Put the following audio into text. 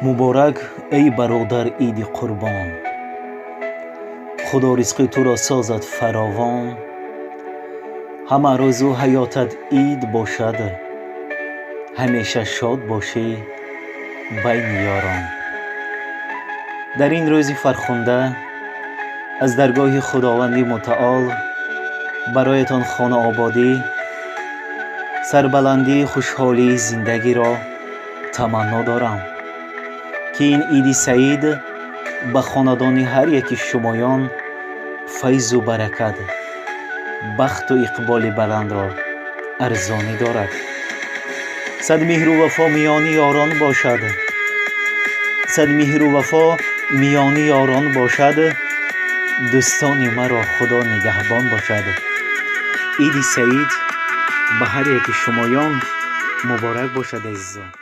مبارک ای برادر عید قربان، خدا رزق تو را سازد فراوان. همه روزو حیاتت عید باشد، همیشه شاد باشی بین یاران. در این روز فرخنده از درگاه خداوند متعال برایتان خانه آبادی، سربلندی، خوشحالی زندگی را تمنا دارم که این عید سعید به خاندان هر یکی شمایان فیض و برکت، بخت و اقبال بلند را ارزانی دارد. صد مهر و وفا میان یاران باشد، صد مهر و وفا میان یاران باشد، دوستان مرا خدا نگهبان باشد. عید سعید به هر یک شمایان مبارک باشد عزیزان.